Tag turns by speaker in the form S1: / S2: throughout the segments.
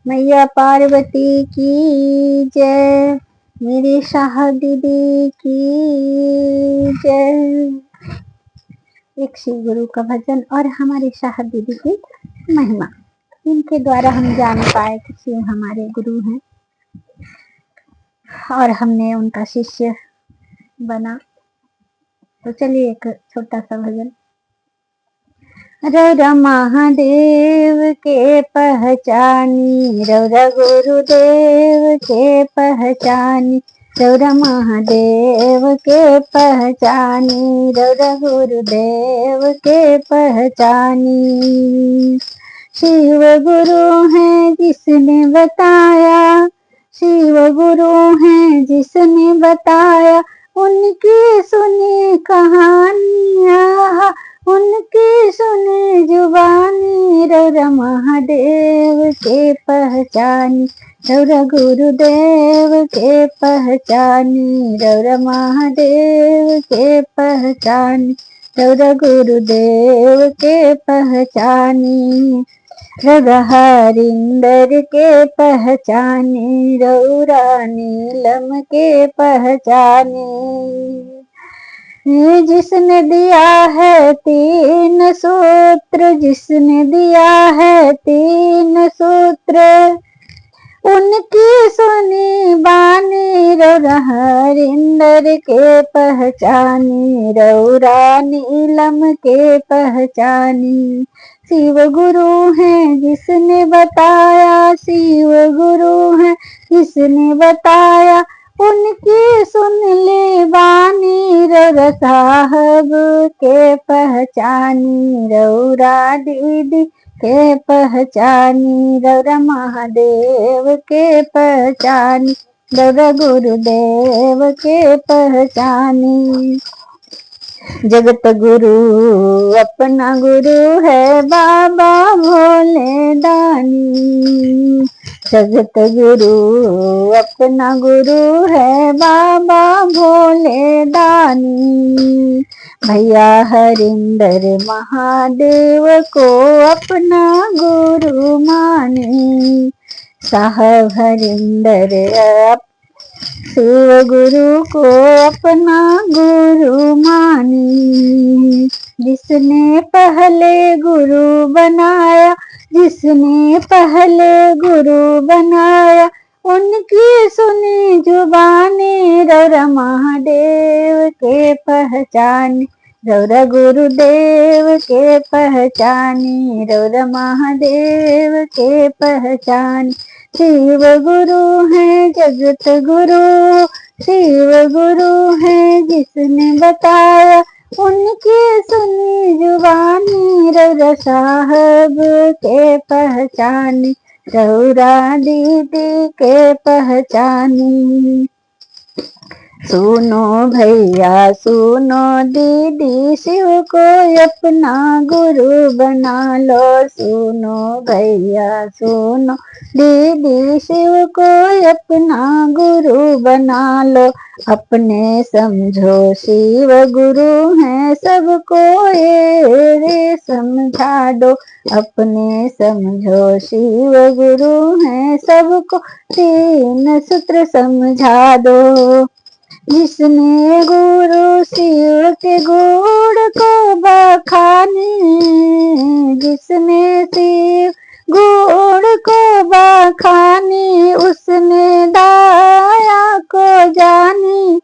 S1: मैया पार्वती की जय, मेरी शाह दीदी की जय। एक शिव गुरु का भजन और हमारी शाह दीदी की महिमा, इनके द्वारा हम जान पाए कि शिव हमारे गुरु हैं और हमने उनका शिष्य बना। तो चलिए एक छोटा सा भजन। रौरा महादेव के पहचानी, रौरा गुरुदेव के पहचानी, रौरा महादेव के पहचानी, रौरा गुरुदेव के पहचानी। शिव गुरु है जिसने बताया, शिव गुरु है जिसने बताया, उनकी सुनी कहानियाँ, उनकी सुने जुबानी। रौरा महादेव के पहचानी, रौरा गुरुदेव के पहचानी, रौरा महादेव के पहचानी, रौरा गुरुदेव के पहचानी। रौरा हरिंदर के पहचानी, रौरा नीलम के पहचानी। जिसने दिया है 3 सूत्र, जिसने दिया है 3 सूत्र, उनकी सुनी बानी। रौरा हरिंदर के पहचानी, रौरा नीलम के पहचानी। शिव गुरु है जिसने बताया, शिव गुरु है जिसने बताया, उनकी सुन ले बानी। रौरा साहब के पहचानी, रौरा दीदी के पहचानी, रौरा महादेव के पहचानी, रौरा गुरुदेव के पहचानी। जगत गुरु अपना गुरु है बाबा भोले दानी, जगत गुरु अपना गुरु है बाबा भोले दानी। भैया हरिंदर महादेव को अपना गुरु मानी, साहब हरिंदर शिव गुरु को अपना गुरु मानी। जिसने पहले गुरु बनाया, जिसने पहले गुरु बनाया, उनकी सुनी जुबानी। रौरा महादेव के पहचानी, रौरा गुरुदेव के पहचानी, रौरा महादेव के पहचानी। शिव गुरु है जगत गुरु, शिव गुरु है जिसने बताया, उनकी सुनी जुबानी। रौरा साहब के पहचानी, रौरा दीदी के पहचानी। सुनो भैया सुनो दीदी, शिव को अपना गुरु बना लो। सुनो भैया सुनो दीदी, शिव को अपना गुरु बना लो। अपने समझो शिव गुरु हैं सबको ये समझा दो, अपने समझो शिव गुरु हैं सबको 3 सूत्र समझा दो। जिसने गुरु शिव के गुण को बखाने, जिसने शिव गुण को बखाने, उसने दाया को जानी।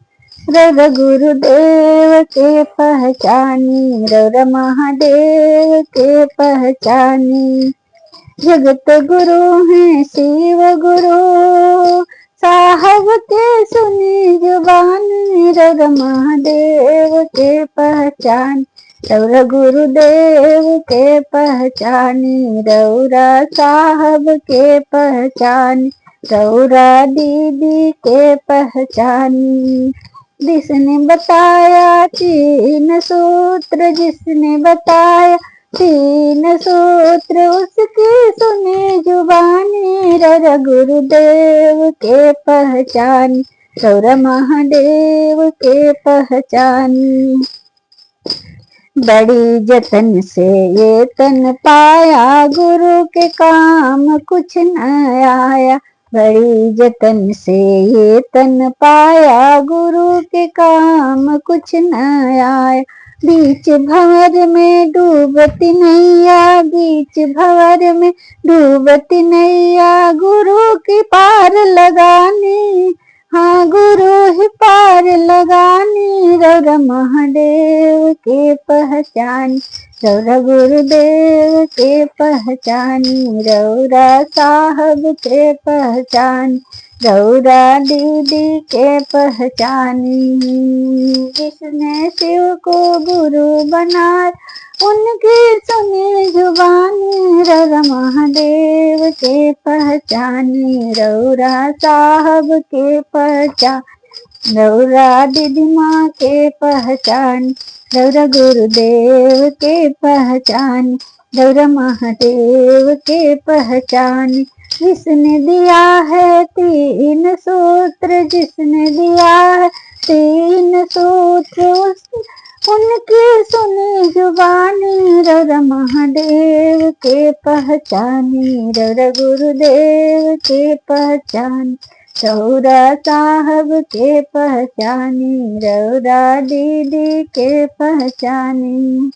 S1: रौरा गुरुदेव के पहचानी, रौरा महादेव के पहचानी। जगत गुरु है शिव गुरु, साहब के सुनी जुबानी। रौरा महादेव के पहचान, रौरा गुरुदेव के पहचानी, रौरा साहब के पहचानी, रौरा दीदी के पहचानी। जिसने बताया 3 सूत्र, जिसने बताया 3 सूत्र, उसकी सुने जुबानी। रौरा गुरुदेव के पहचानी, रौरा महादेव के पहचानी। बड़ी जतन से ये तन पाया, गुरु के काम कुछ न आया। बड़ी जतन से ये तन पाया, गुरु के काम कुछ न आया। बीच भंवर में डूबती नैया, बीच भंवर में डूबती नैया, गुरु की पार लगानी। हाँ गुरु ही पार लगानी, रौरा महादेव के पहचान, रौरा गुरुदेव के पहचानी, रौरा साहब के पहचान, रौरा दीदी के पहचानी। जिसने शिव को गुरु बनाया, उनकी सुनी जुबानी, रौरा महादेव के पहचानी, रौरा साहब के पहचान, रौरा दीदी माँ के पहचान, रौरा गुरुदेव के पहचान, रौरा महादेव के पहचान। जिसने दिया है 3 सूत्र, जिसने दिया है 3 सूत्र, उनकी सुनी जुबानी, रौरा महादेव के पहचानी, रौरा गुरुदेव के पहचान, रौरा साहब के पहचानी, रौरा दीदी के पहचानी।